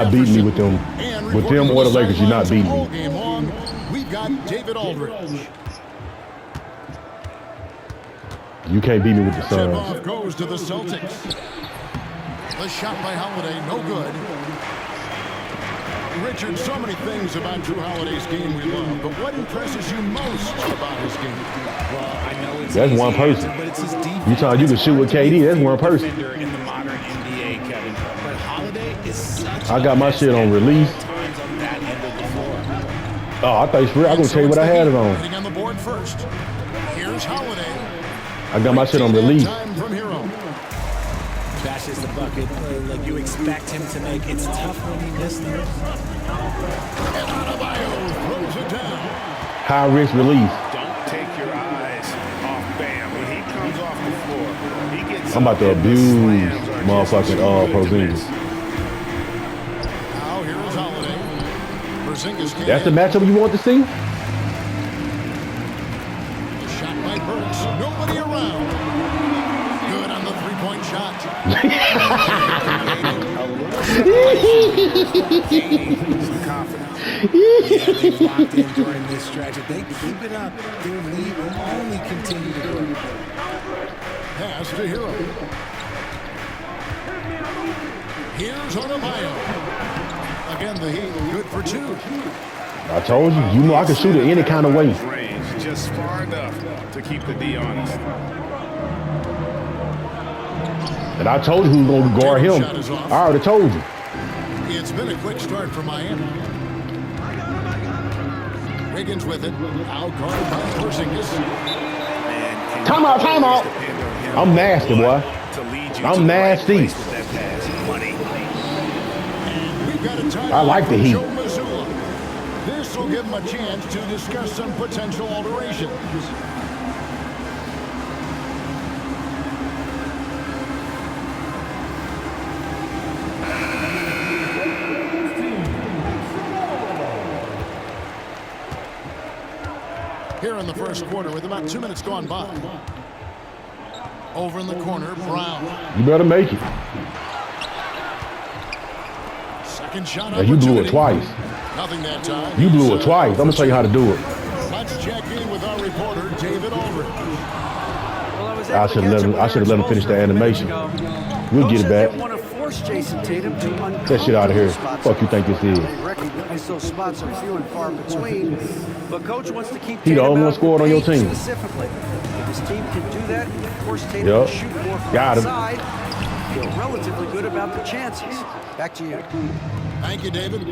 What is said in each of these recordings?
Not beating me with them. With them or the Lakers, you're not beating me. Game long, we've got David Aldridge. You can't beat me with the Tip-off Suns. goes to the Celtics. The shot by Holiday, no good. Richard, so many things about Drew Holiday's game we love, but what impresses you most about his game? Well, I know it's That's easy one person. answer, but it's his defense. You talking? You can shoot with KD. That's one person. Defender in the modern NBA, Kevin. But Holiday is such I got my shit on release. times on that end of the floor. Oh, I thought you. I'm gonna tell you what I had it on. Hitting on the board first. Here's Holiday. I got my shit on release. Time from Hero. Bashes the bucket like you expect him to make. It's tough when he missed them. And Adebayo throws it down. High risk release. Don't take your eyes off Bam. When he comes off the floor, he gets I'm about to up and the abuse slams are just motherfucking too good to Porzingis. miss. Now here's Holiday. Porzingis can't That's the hit. matchup you want to see? Shot by Burks. Nobody around. Good on the three-point shot. Some confidence. Yeah, they've locked in during this stretch. If they keep it up, their lead will only continue to grow. Pass to Hero. Here's Adebayo. Again, the Heat good for two. I told you. You know I can shoot it any kind of way. Range just far enough to keep the D honest. And I told you who's going to guard him. I already told you. It's been a quick start for Miami. Wiggins with it. Out guarded by Porzingis. Man, Time out, time out. depend on him I'm nasty, boy. to lead you I'm to the right nasty. place with that pass. Money. We've got a timeout I like the from Heat. Joe Mazzulla. This will give him a chance to discuss some potential alterations. Here in the first quarter with about 2 minutes gone by. Over in the corner, Brown. You better make it. Second shot Now, you blew it opportunity. twice. Nothing that time. You blew it twice. I'm going to show you how to do it. Let's check in with our reporter, David Aldridge. I should have let him finish the animation. We'll get it back. Want to force Jason Tatum to Get that shit out of here. Fuck you think this is? Recognize those spots are few and far between, but coach wants to keep He the Tatum only one out of scored on your paint team. Specifically, if his team can do that, force Tatum Yup. to shoot more from Got him. outside, feel relatively good about the chances. Back to you. Thank you, David.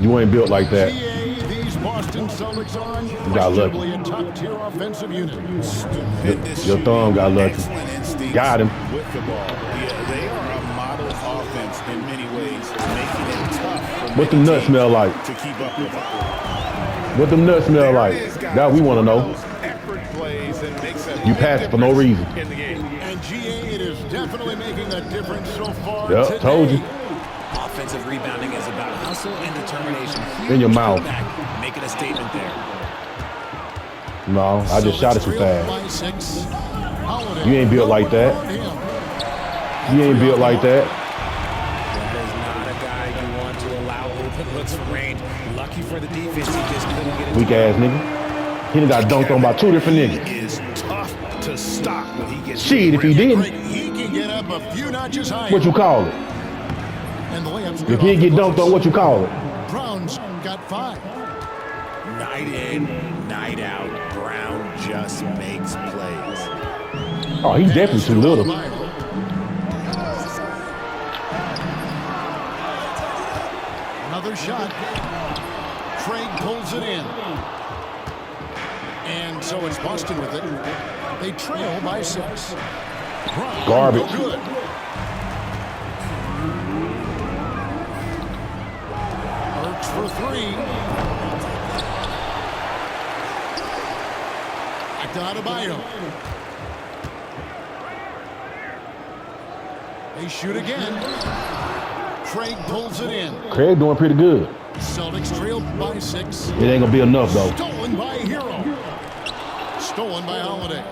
You ain't built like that. GA, these Boston Celtics are got lucky. unquestionably a top-tier offensive unit. Your thumb got lucky. Excellent instincts Got him. with the ball. Yeah, they are a model offense in many ways, making it tough for What the many nuts teams smell like? to keep up with them. What them nuts smell There like? it is, guys. That we want to know. Those effort plays that makes a You big pass it for no difference reason. in the game. And GA, it is definitely making a difference so far Yep, today. told you. Offensive rebounding is about hustle and determination. In your Huge mouth. comeback, making a statement there. No, I just shot it too Trailed fast. by 6. Holiday. You ain't built like that. On him. You ain't built like that. That is not a guy you want to allow open looks for range. Lucky for the defense, he just couldn't get it. Weak ass nigga. He done got dunked on by two different niggas. He is tough to stop when he gets Shit, if he Great. didn't, He can get up a few notches higher. what you call it? And the layup's If good he off get the dunked glass. on, what you call it? Brown's got 5. Night in, night out. Brown just makes plays. Oh, he's definitely too little. Another shot. Craig pulls it in. And so it's Boston with it. They trail by 6. Brown, Garbage. no good. Burks for 3. Back to Adebayo. They shoot again. Craig pulls it in. Craig doing pretty good. Celtics trailed by 6. It ain't gonna be enough though. Stolen by Hero. Stolen by Holiday.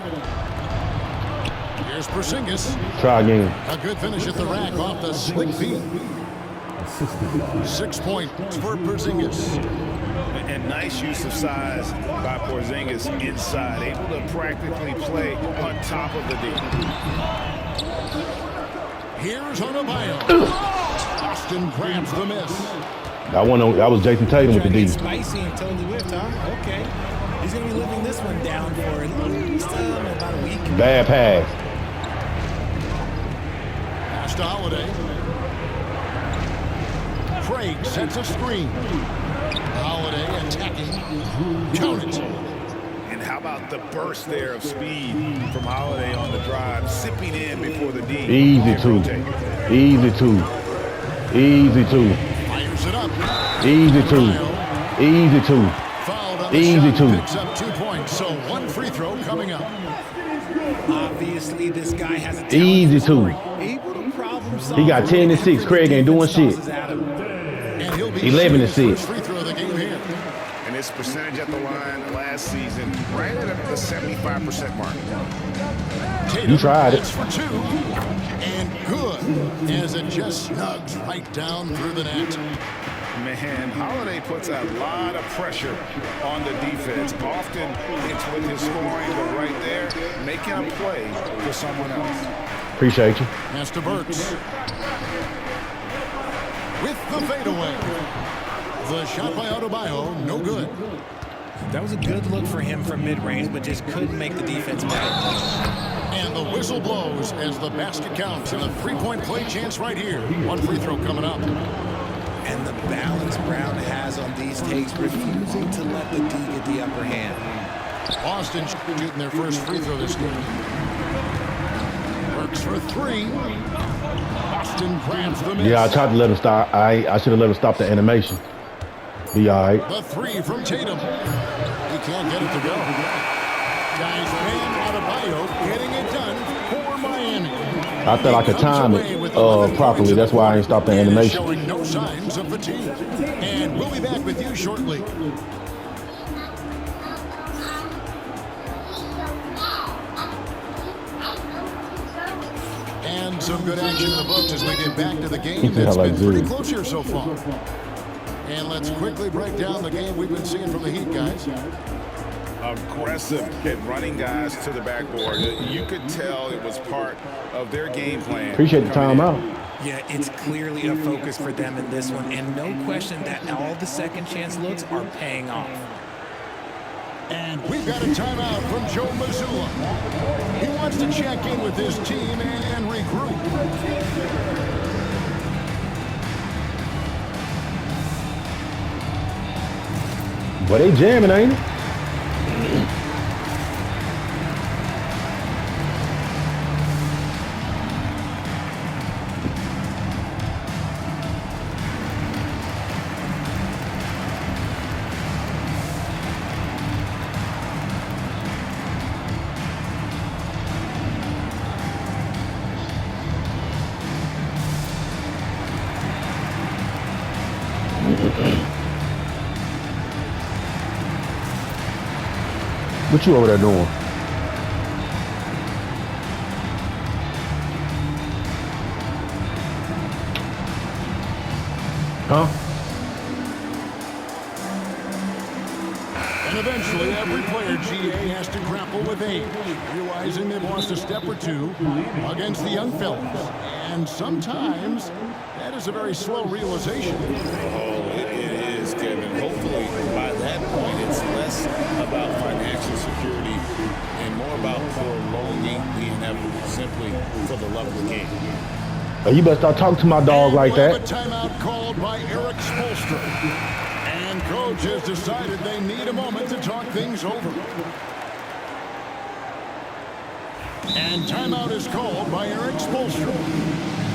Here's Porzingis. Try again. A good finish at the rack off the slick feet. 6 points for Porzingis. And nice use of size by Porzingis inside, able to practically play on top of the D. Here's Adebayo. Austin grabs the miss. That was Jason Tatum with the D. Spicy and totally whipped, huh? Okay. He's going to be living this one down for at least about a week. Bad pass. Pass to Holiday. Craig sets a screen. Holiday attacking. Count it. And how about the burst there of speed from Holiday on the drive, sipping in before the D. Easy two. Easy two. Easy two. Fires it up. Easy two. Easy two. Fouled on the Easy shot. two. Picks up 2 points. So 1 free throw coming up. Obviously, this guy has a Easy two. able to problem solve. He got 10 and 6. Craig ain't doing shit. And he'll be 11 and shooting his 6. first free throw of the game here. And his percentage at the line last season, right at the 75% mark. Tatum You tried it. hits for 2. And good. As it just snugs right down through the net. Man, Holiday puts a lot of pressure on the defense. Often it's with his scoring, but right there, making a play for someone else. Appreciate you. Pass to Burks. With the fadeaway. The shot by Adebayo, no good. That was a good look for him from mid-range, but just couldn't make the defense pay. And the whistle blows as the basket counts and a 3-point play chance right here. 1 free throw coming up. And the balance Brown has on these takes, refusing to let the D get the upper hand. Boston shooting their first free throw this game. Burks for 3. Boston grabs the miss. Yeah, I tried to let him stop. I should have let him stop the animation. Be all right. The 3 from Tatum. He can't get it to go. Guys, Bam Adebayo getting it done for Miami. I thought I could time it properly. That's why I ain't stopped the And is animation. showing no signs of fatigue. And we'll be back with you shortly. And some good action in the books as we get back to the game that's been pretty close here so far. And let's quickly break down the game we've been seeing from the Heat, guys. Aggressive at running guys to the backboard. You could tell it was part of their game plan. Appreciate the timeout. Yeah, it's clearly a focus for them in this one, and no question that all the second chance looks are paying off. And we've got a timeout from Joe Mazzulla. He wants to check in with his team and regroup. But they jamming, ain't it? What you over there doing? Huh? And eventually, every player, GA, has to grapple with age, realizing they've lost a step or two against the young fellas. And sometimes, that is a very slow realization. Oh, it is, Kevin. Hopefully, by that point, it's less about financial security and more about prolonging the inevitable, simply for the love of the game. Oh, you better start talking to my dog like We'll that. have a timeout called by Eric Spoelstra. And coach has decided they need a moment to talk things over. And timeout is called by Eric Spoelstra.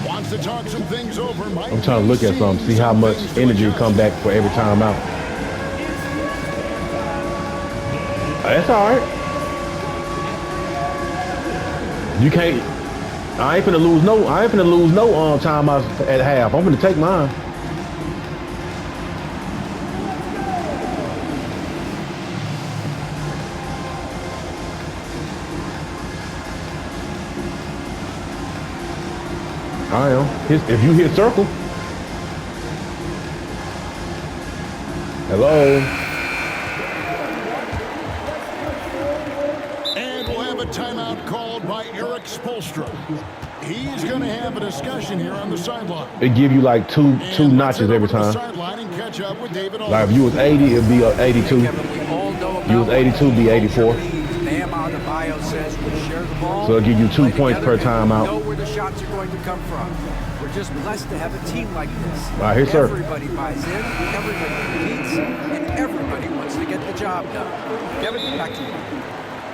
Wants to talk some things over. I'm trying to look at something, see how much energy come back for every time out. That's all right. You can't. I ain't finna lose no timeouts at half. I'm finna take mine. I am. If you hit circle, Hello. And we'll have a timeout called by Eric Spoelstra. He's going to have a discussion here on the sideline. It give you like two notches every time. Catch up with David Like if you was 80, it'd be 82. You was 82, be 84. Bam Adebayo says we share the ball. So it'll give you 2 points per timeout. We know where the shots are going to come from. We're just blessed to have a team like this. Right, here, sir. Everybody buys in, everybody competes, and everybody wants to get the job done. Kevin, back to you.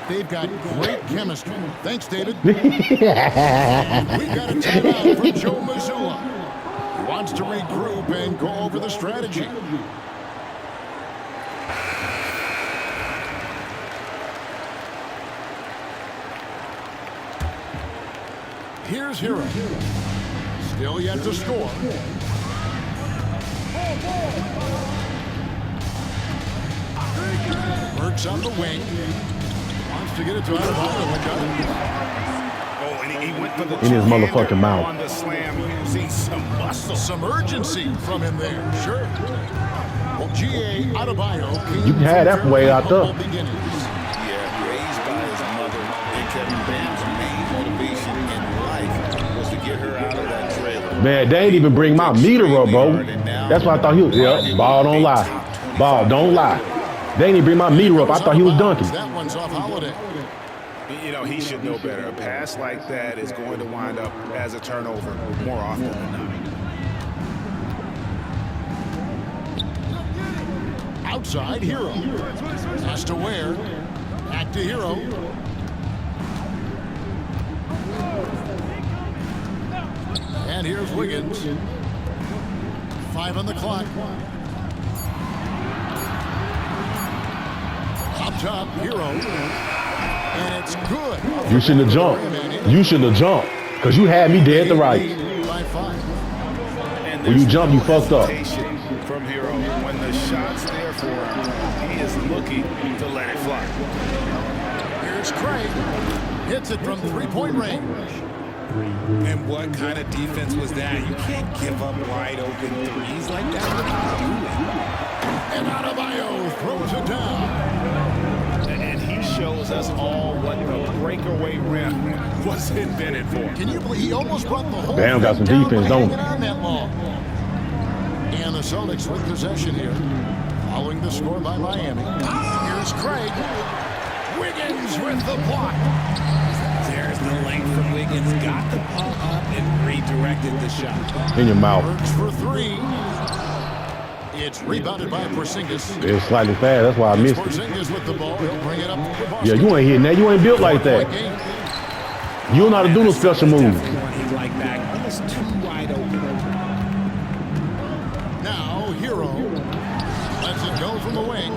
They've got great chemistry. Thanks, David. We've got a timeout from Joe Mazzulla. He wants to regroup and go over the strategy. Here's Hero. Still yet to score. Works on the wing. Wants to get it to Adebayo. Oh, and he went for the In his motherfucking mouth. on the slam. See some muscle. Some urgency from him there. Sure. Well, G.A. Adebayo. You can have that way out there. Yeah, raised by his mother, and Kevin Bam's main motivation in life was to get her out of that trailer. Man, they ain't even bring my meter up, bro. That's why I thought he was. Yeah, ball don't lie. Ball don't lie. They ain't even bring my meter up. I thought he was dunking. That one's off Holiday. You know, he should know better. A pass like that is going to wind up as a turnover more often than not. Outside, Hero. Has to Ware. Back to Hero. And here's Wiggins. 5 on the clock. Up top, Hero. And it's good. You shouldn't have jumped. You shouldn't have jumped. Because you had me dead to right. By 5. When you jump, you fucked up. From Hero, when the shot's there for him, he is looking to let it fly. Here's Craig. Hits it from 3-point range. And what kind of defense was that? You can't give up wide open threes like that. And Adebayo throws it down. And he shows us all what the breakaway rim was invented for. Can you believe he almost brought the whole Bam got some thing down defense, by don't hanging on that long. And the Celtics with possession here, following the score by Miami. Here's Craig. Wiggins with the block. There's the length from Wiggins. Got the ball up and redirected the shot. In your mouth. Works for 3. It's rebounded by Porzingis. It's slightly fast. That's why I missed it. Porzingis with the ball. He'll bring it up to Boston. Yeah, you ain't hitting that. You ain't built like that. You don't know how to do no special moves. He's like that. Almost too wide open. Now, Hero lets it go from the wing.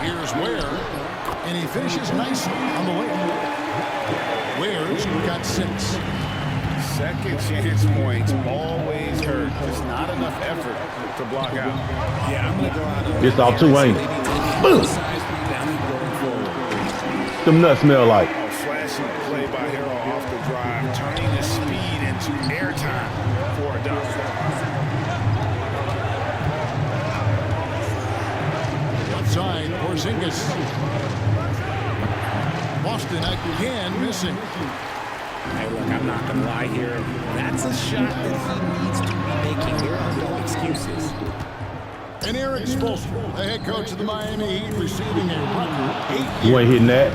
Here's Ware, and he finishes nicely on the wing. Ware's got 6. Second chance points always hurt. Just not enough effort to block out. Yeah, I'm going to go out. It's off 2, ain't it? Boom! Them nuts smell like. A flashy play by Hero off the drive, turning his speed into airtime for a dunk. Outside, Porzingis. Boston again missing. Hey, look, I'm not going to lie here. That's a shot that he needs to be making. There are no excuses. And Eric Spoelstra, the head coach of the Miami Heat, receiving a record 8 You ain't hitting that.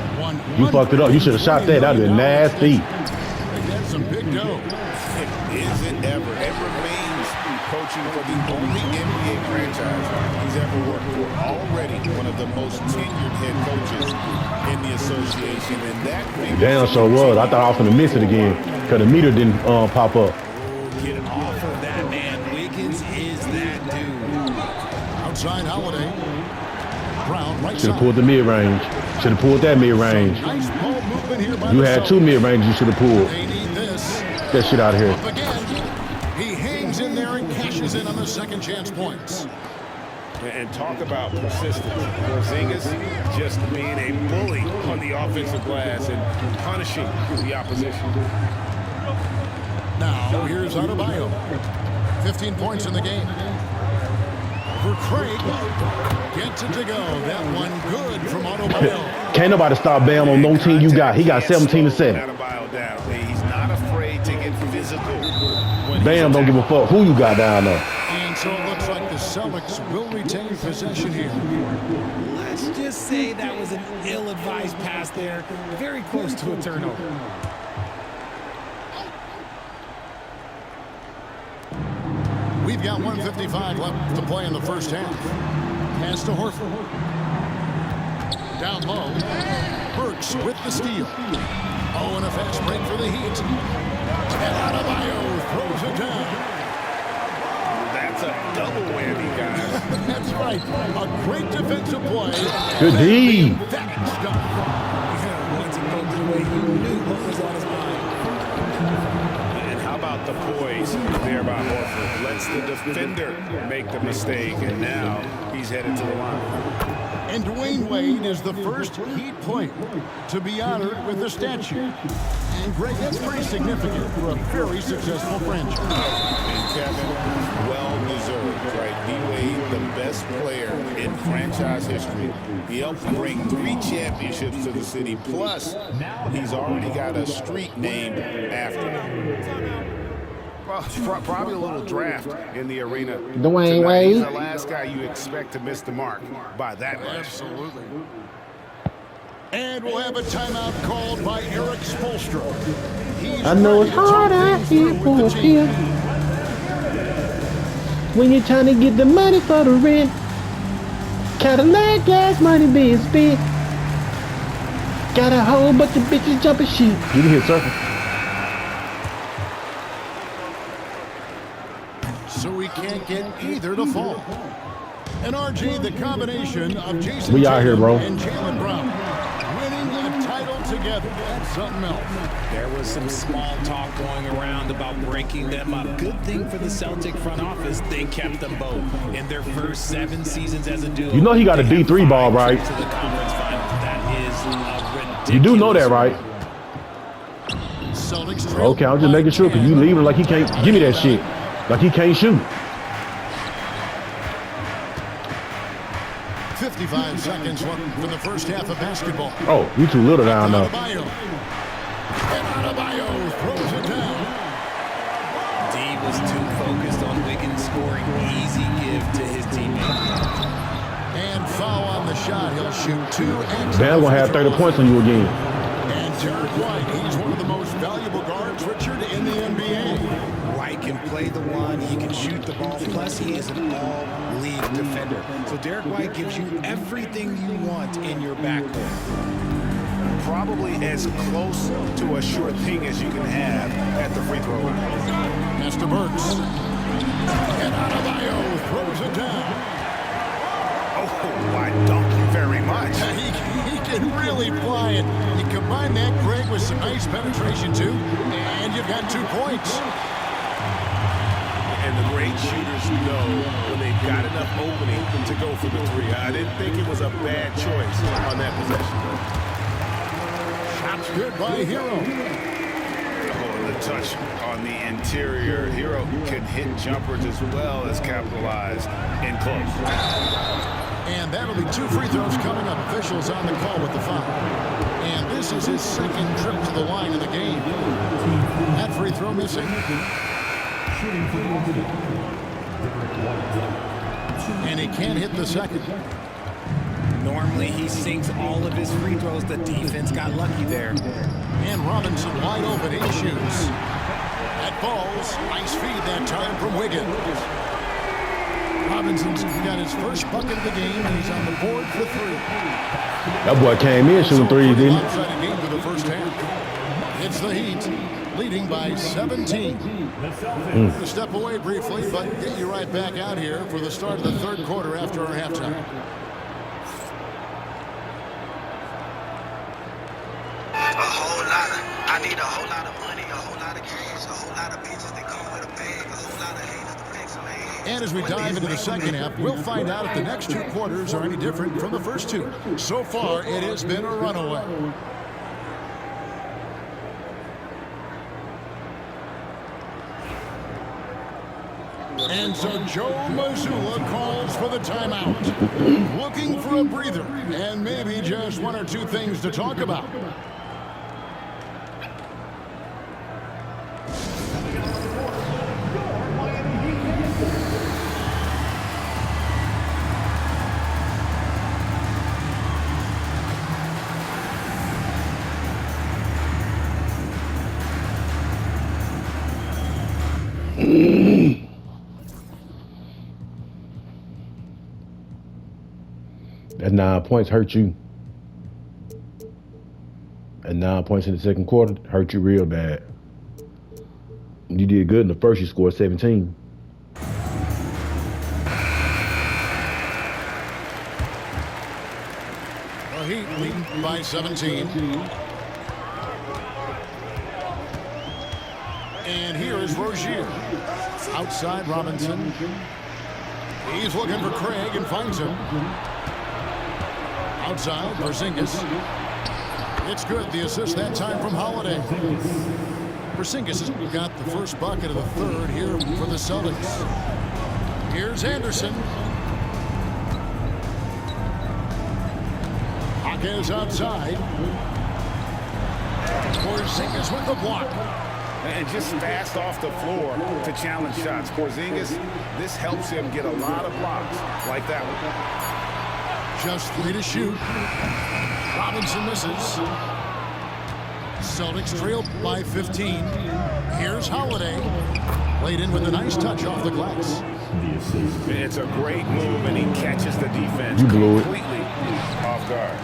You fucked it up. You should have shot that. That would have been nasty. They get some big dough. Is it ever? It remains coaching for the only NBA franchise he's ever worked for. Already one of the most tenured head coaches in the association. And that Damn, sure was. I thought I was going to miss it again because the meter didn't pop up. Get off of that, man. Wiggins is that dude. Outside Holiday. Brown right Should have side. pulled the mid-range. Should have pulled that mid-range. Nice ball movement here by You the had Celtics. 2 mid-ranges you should have pulled. They need this. Get that shit out of here. Up again. He hangs in there and cashes in on the second chance points. And talk about persistence. Porzingis just being a bully on the offensive glass and punishing the opposition. Now, here's Adebayo. 15 points in the game. For Craig. Gets it to go. That one good from Adebayo. Can't nobody stop Bam on no team you got. He got 17 to 7. Adebayo down. He's not afraid to get physical. Bam don't give a fuck who you got down there. And so it looks like the Celtics will retain possession here. Let's just say that was an ill-advised pass there. Very close to a turnover. We've got 1:55 left to play in the first half. Pass to Horford. Down low. Burks with the steal. Oh, and a fast break for the Heat. And Adebayo throws it down. That's a double whammy, guys. That's right. A great defensive play. Good D. That stuff. Once he broke it away, he knew what was on his mind. And how about the poise there by Horford? Lets the defender make the mistake, and now he's headed to the line. And Dwayne Wade is the first Heat player to be honored with a statue. And Greg, that's pretty significant for a very successful franchise. And Kevin, well-deserved, right? D-Wade, the best player in franchise history. He helped bring 3 championships to the city. Plus, he's already got a street named after him. Well, probably a little draft in the arena. Dwayne Wade. He's the last guy you expect to miss the mark by that much. Absolutely. And we'll have a timeout called by Eric Spoelstra. I know it's hard out here for a pill when you're trying to get the money for the rent. Cadillac gas money being spent. Got a whole bunch of bitches jumping shit. You can hear surfing. So we can't get either to fall. And RG, the combination of Jason We out here, bro. and Jaylen Brown winning a title together. That's something else. There was some small talk going around about breaking them up. Good thing for the Celtic front office, they kept them both. In their first 7 seasons as a duo, You know he got a they have D3 ball, 5 right? trips to the conference finals. That is a ridiculous. You do know that, right? Celtics trail Okay, I'm just by making sure because you 10. leaving like he can't give me that shit. Like he can't shoot. 55 seconds left for the first half of basketball. Oh, you too little down there. Adebayo. And Adebayo throws it down. D was too focused on Wiggins scoring easy give to his teammate. And foul on the shot. He'll shoot 2 and Bam gonna have 30 points on you again. And Derek White, he's one of the most valuable guards, Richard, in the NBA. White can play the one, he can shoot the ball, plus he is an all-league defender. So Derek White gives you everything you want in your backcourt. Probably as close to a sure thing as you can have at the free throw line. Pass to Burks. And Adebayo throws it down. Oh, I thank you very much. He can really fly it. You combine that, Greg, with some nice penetration, too, and you've got 2 points. And the great shooters know when they've got enough opening to go for the 3. I didn't think it was a bad choice on that possession. Shots good by Hero. Oh, and the touch on the interior. Hero can hit jumpers as well as capitalize in close. And that'll be 2 free throws coming up. Officials on the call with the foul. And this is his 2nd trip to the line in the game. That free throw missing. And he can't hit the 2nd. Normally he sinks all of his free throws. The defense got lucky there. And Robinson wide open. He shoots. That falls. Nice feed that time from Wiggins. Robinson's got his first bucket of the game, and he's on the board for 3. That boy came in shooting threes, didn't he? Lopsided game for the first half. It's the Heat leading by 17. We'll step away briefly, but get you right back out here for the start of the 3rd quarter after our halftime. I need a whole lot of money, a whole lot of cash, a whole lot of bitches that come with a bag, a whole lot of haters to fix my head. And as we dive into the second half, we'll find out if the next 2 quarters are any different from the first 2. So far, it has been a runaway. And so Joe Mazzulla calls for the timeout. Looking for a breather and maybe just one or two things to talk about. That 9 points hurt you. And 9 points in the second quarter hurt you real bad. You did good in the first, you scored 17. The Heat leading by 17. And here is Rozier. Outside Robinson. He's looking for Craig and finds him. Outside, Porzingis. It's good. The assist that time from Holiday. Porzingis has got the first bucket of the third here for the Celtics. Here's Anderson. Hawkins outside. Porzingis with the block. And just fast off the floor to challenge shots. Porzingis, this helps him get a lot of blocks like that one. Just 3 to shoot. Robinson misses. Celtics trail by 15. Here's Holiday. Laid in with a nice touch off the glass. It's a great move, and he catches the defense You blew it. completely off guard.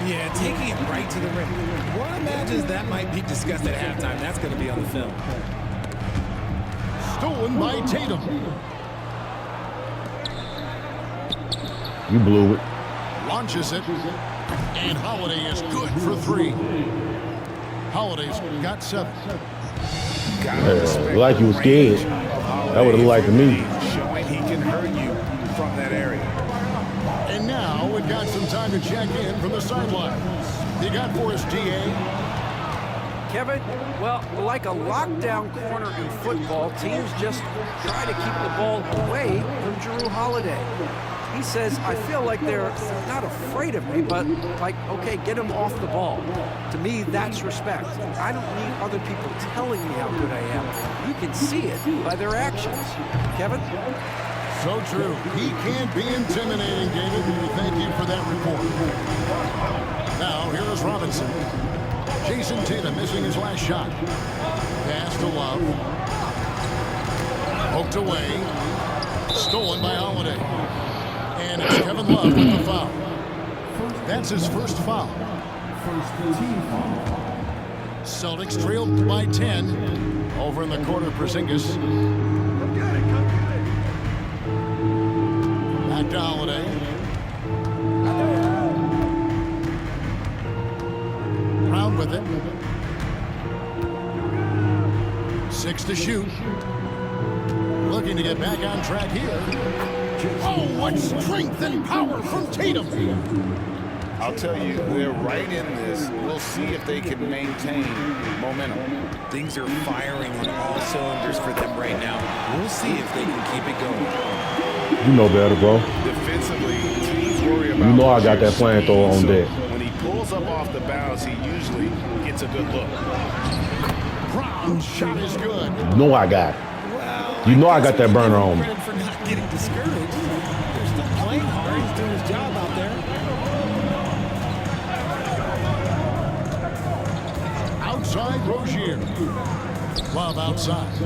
Yeah, taking it right to the rim. One imagines that might be discussed at halftime. That's going to be on the film. Stolen by Tatum. You blew it. Launches it. And Holiday is good for 3. Holiday's got 7. Like you was scared. That would have looked like to me. Showing he can hurt you from that area. And now we've got some time to check in from the sideline. You got for us, DA? Kevin, well, like a lockdown corner in football, teams just try to keep the ball away from Jrue Holiday. He says, I feel like they're not afraid of me, but like, okay, get him off the ball. To me, that's respect. I don't need other people telling me how good I am. You can see it by their actions. Kevin? So true. He can't be intimidating, David. Thank you for that report. Now, here is Robinson. Jason Tatum missing his last shot. Pass to Love. Poked away. Stolen by Holiday. And it's Kevin Love with the foul. That's his first foul. Celtics trailed by 10. Over in the corner, Porzingis. Back to Holiday. Brown with it. 6 to shoot. Looking to get back on track here. Oh, what strength and power from Tatum. I'll tell you, they're right in this. We'll see if they can maintain momentum. Things are firing on all cylinders for them right now. We'll see if they can keep it going. You know better, bro. Defensively, teams worry about. You know I got that flamethrower on deck. When he pulls up off the bounce, he usually gets a good look. Brown's shot is good. You know I got it. Well, You know I got that burner on me. credit for not getting discouraged. They're still playing hard. He's doing his job out there. Outside Rozier. Love outside.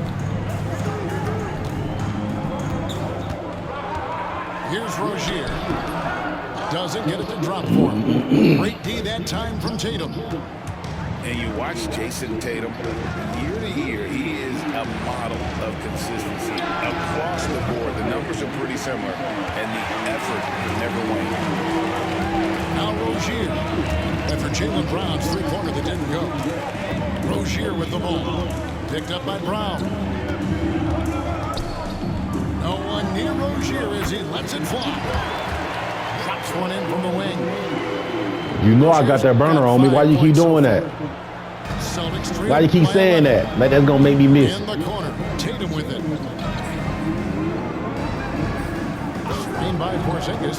Here's Rozier. Doesn't get it to drop for him. Great D that time from Tatum. And you watch Jason Tatum, year to year, he is a model of consistency. Across the board, the numbers are pretty similar, and the effort never wanes. Now Rozier. After Jaylen Brown's three-pointer that didn't go. Rozier with the ball. Picked up by Brown. No one near Rozier as he lets it fly. Drops one in from the wing. You know I got that burner on me. Why you keep doing that? Why you keep saying that? Like that's gonna make me miss. In the corner, Tatum with it. screen by Porzingis.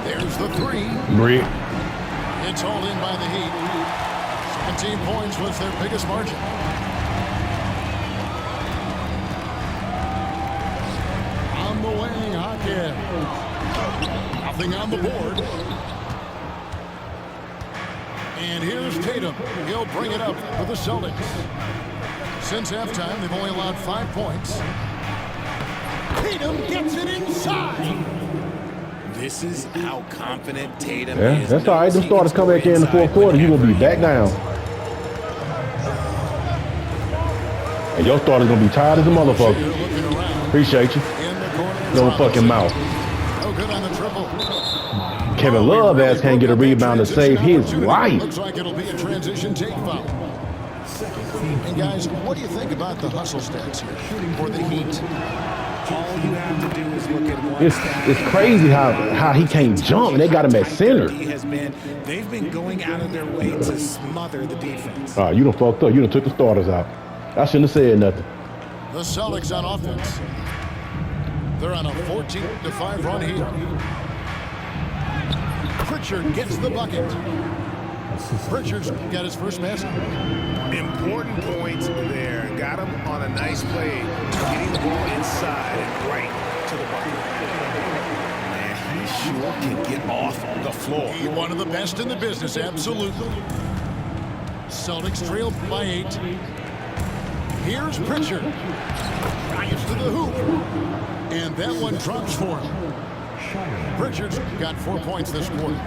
There's the three. Brick. It's hauled in by the Heat. 17 points was their biggest margin. On the wing, Hackett. Nothing on the board. And here's Tatum. He'll bring it up for the Celtics. Since halftime, they've only allowed 5 points. Tatum gets it inside. This is how confident Tatum Yeah, is. that's all right. Them starters come back in the fourth quarter. You're going to be back down. And your starter's going to be tired as a motherfucker. Appreciate you. No fucking mouth. No good on the triple. Kevin Love ass can't get a rebound to save his life. Looks like it'll be a transition take foul. And guys, what do you think about the hustle stats here for the Heat? All you have to do is look at one It's crazy how he can't jump, and they got him at center. They've been going out of their way to smother the defense. All right, you done fucked up. You done took the starters out. I shouldn't have said nothing. The Celtics on offense. They're on a 14-5 run here. Pritchard gets the bucket. Pritchard's got his first basket. Important points there. Got him on a nice play, getting the ball inside and right to the bucket. Man, he sure can get off the floor. He's one of the best in the business, absolutely. Celtics trail by 8. Here's Pritchard. Drives to the hoop. And that one drops for him. Pritchard's got 4 points this quarter.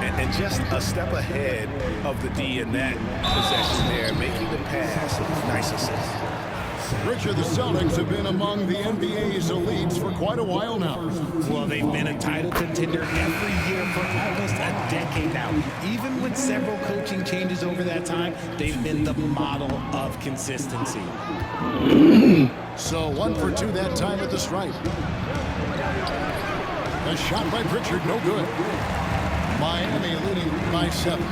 And just a step ahead of the D in that possession there, making the pass. Nice assist. Richard, the Celtics have been among the NBA's elites for quite a while now. Well, they've been a title contender every year for almost a decade now. Even with several coaching changes over that time, they've been the model of consistency. So 1 for 2 that time at the stripe. A shot by Pritchard, no good. Miami leading by 7.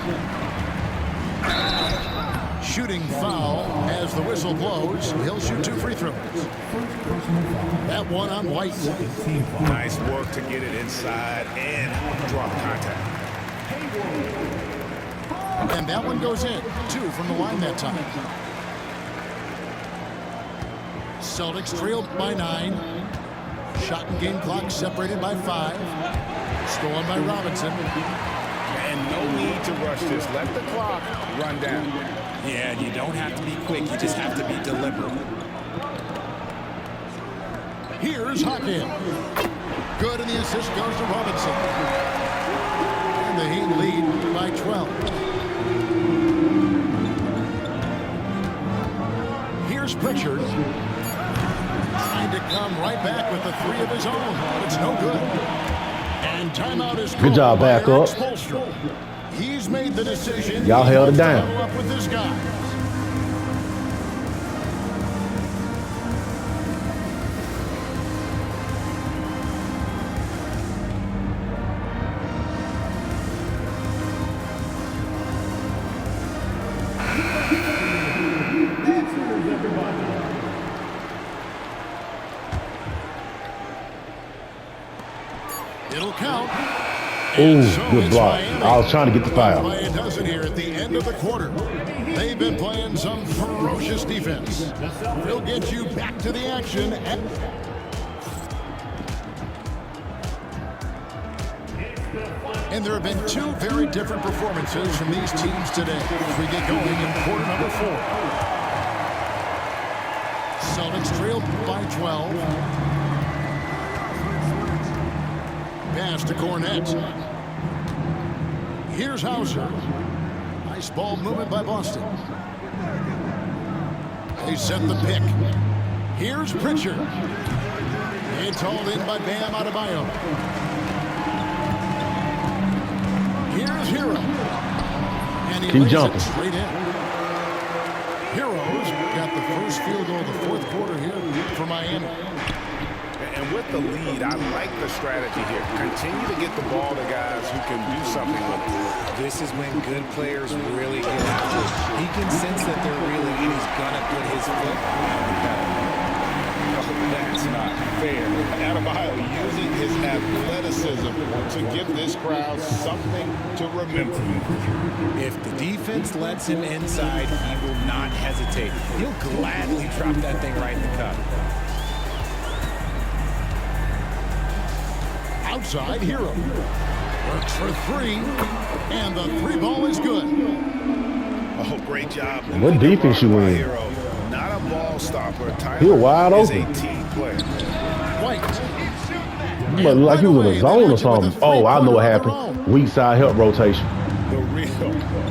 Shooting foul as the whistle blows. He'll shoot 2 free throws. That one on White. Nice work to get it inside and drop contact. And that one goes in. 2 from the line that time. Celtics trailed by 9. Shot and game clock separated by 5. Stolen by Robinson. And no need to rush this. Let the clock run down. Yeah, you don't have to be quick. You just have to be deliberate. Here's Hackett. Good, and the assist goes to Robinson. And the Heat lead by 12. Here's Pritchard. Trying to come right back with the 3 of his own, but it's no good. And timeout is Good job, back up. He's made the decision. Y'all held it down. Follow up with this guy. It'll count. Ooh, So good it's block. Miami. I was trying to get the foul. By a dozen here at the end of the quarter. They've been playing some ferocious defense. They'll get you back to the action. And there have been 2 very different performances from these teams today as we get going in quarter number 4. Celtics trailed by 12. Pass to Cornette. Here's Hauser. Nice ball movement by Boston. They set the pick. Here's Pritchard. It's hauled in by Bam Adebayo. Here's Hero. And he Keep lays jumping. it straight in. Hero's got the first field goal of the fourth quarter here for Miami. And with the lead, I like the strategy here. Continue to get the ball to guys who can do something with it. This is when good players really get after it. He can sense that they're really in. He's going to put his foot on the pedal. Oh, that's not fair. Adebayo using his athleticism to give this crowd something to remember. If the defense lets him inside, he will not hesitate. He'll gladly drop that thing right in the cup. Outside Hero. Works for three. And the three ball is good. Oh, great job. What defense you in? Hero. Not a ball stopper. Tyler He wide is open. a team player. White. You must look like you was in a zone or something. Oh, I know what happened. Weak side help rotation. The real.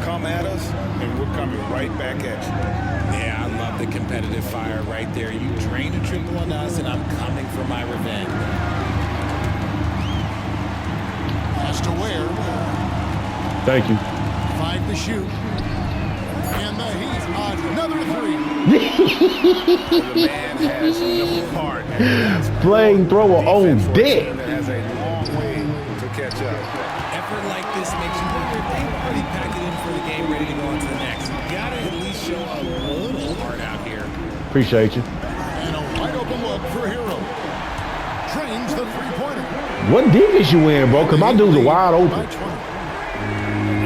Come at us, and we're coming right back at you. Yeah, I love the competitive fire right there. You drained a triple on us, and I'm coming for my revenge. Has to wear. Thank you. 5 to shoot. And the Heat another three. The man has no heart. And that's Flamethrower on defense for a deck. team that has a long way to catch up. Effort like this makes you wonder if they already pack it in for the game, ready to go on to the next. You gotta at least show a little heart out here. Appreciate you. And a wide open look for Hero. Drains the three-pointer. What defense you in, bro? Because my dudes are wide By open. 20.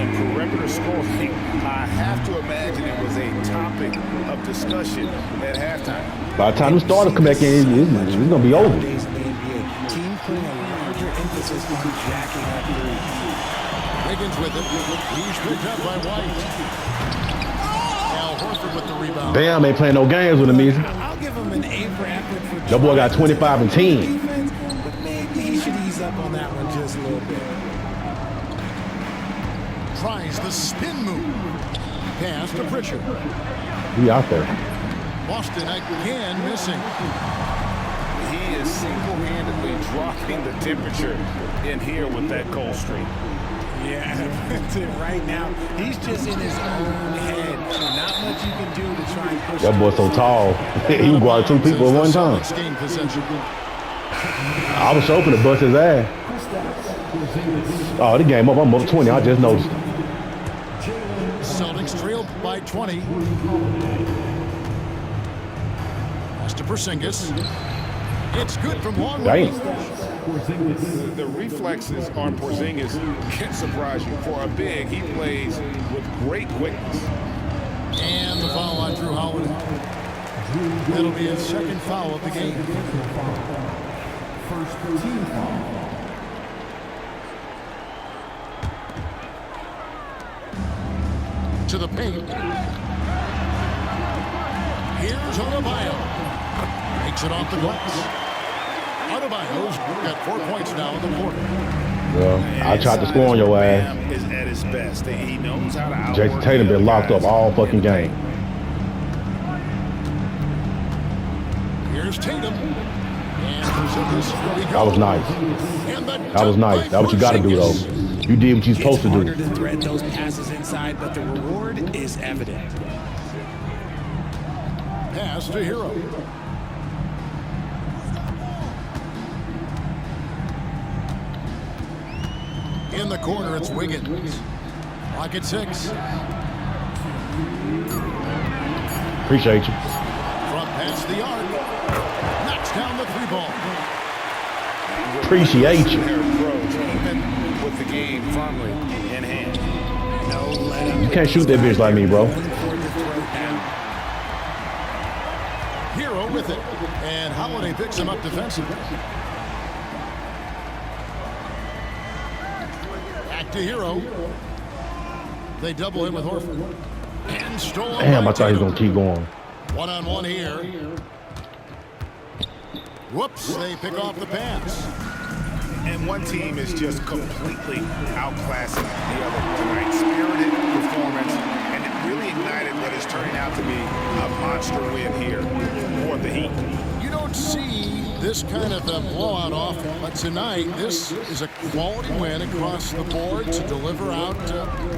And perimeter scoring, I have to imagine it was a topic of discussion at halftime. By the time the starters come back in, it's going to be over. Nowadays in the NBA, teams putting a larger emphasis on jacking up threes. Wiggins with it. He's picked up by White. Al Horford with the rebound. Bam ain't playing no games with him, easy. I'll give him an A for effort for That boy got 25 and 10. defense, but maybe he should ease up on that one just a little bit. Tries the spin move. Pass to Pritchard. He out there. Boston again missing. He is single-handedly dropping the temperature in here with that cold streak. Yeah, that's it right now. He's just in his own head. Not much you can do to try and push That boy so tall. He can guard two people at one time. Celtics gain possession. I was hoping to bust his ass. Oh, the game up. I'm up 20. I just noticed. Celtics trailed by 20. Pass to Porzingis. It's good from long range. Dang. The reflexes on Porzingis can surprise you. For a big, he plays with great quickness. And the foul on Drew Holiday. That'll be his second foul of the game. First team foul. To the paint. Here's Adebayo. Makes it off the glass. Adebayo's got 4 points now in the quarter. Well, I tried to score on your ass. Bam is at his best. He knows how to outwork Jason Tatum the been locked guys. up all fucking game. Here's Tatum. And Porzingis. That was nice. That was nice. That's what you got to do, though. You did what you're supposed It's to harder do. to thread those passes inside, but the reward is evident. Pass to Hero. In the corner, it's Wiggins. Clock at 6. Appreciate you. Front past the arc. Knocks down the three ball. Appreciate you. Their approach, even with the game firmly in hand. No let up. You can't shoot that bitch like me, bro. Hero with it. And Holiday picks him up defensively. Back to Hero. They double him with Horford. And stolen. Damn, by I thought he was going to Tatum. keep going. One-on-one here. Whoops, they pick off the pass. And one team is just completely outclassing the other tonight. Spirited performance, and it really ignited what is turning out to be a monster win here for the Heat. You don't see this kind of a blowout often, but tonight this is a quality win across the board to deliver out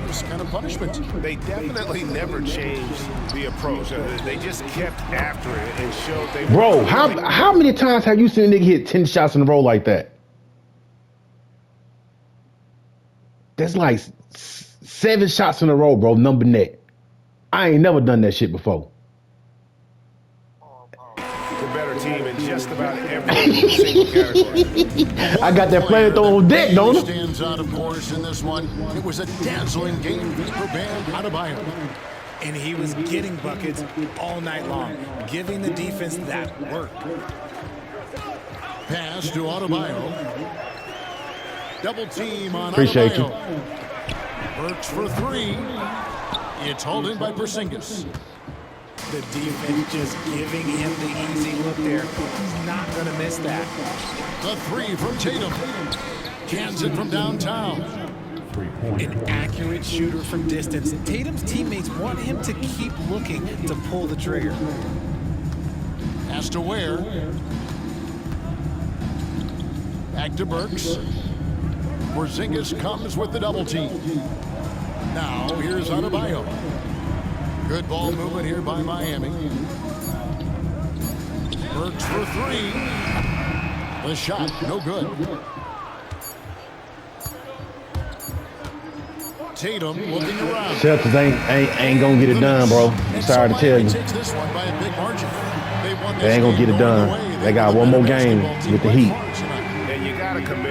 this kind of punishment. They definitely never changed the approach. They just kept after it and showed they Bro, were how many times have you seen a nigga hit 10 shots in a row like that? That's like 7 shots in a row, bro, number net. I ain't never done that shit before. the better team in just about every every single category. I got that flamethrower on deck, don't I? Stands out, of course, in this one. It was a dazzling game for Bam Adebayo. And he was getting buckets all night long, giving the defense that work. Pass to Adebayo. Double team on Appreciate Adebayo. Burks for three. It's hauled in by Porzingis. The defense just giving him the easy look there. He's not going to miss that. The three from Tatum. Cans it from downtown. An accurate shooter from distance. Tatum's teammates want him to keep looking to pull the trigger. Pass to Ware. Back to Burks. Porzingis comes with the double team. Now here's Adebayo. Good ball movement here by Miami. Burks for three. The shot, no good. Tatum looking around. Celtics ain't gonna get it done, bro. I'm sorry to tell you. Takes this one by a big margin. They won this They ain't gonna game get it going done. away. They got one more game with the Heat. And you got to commend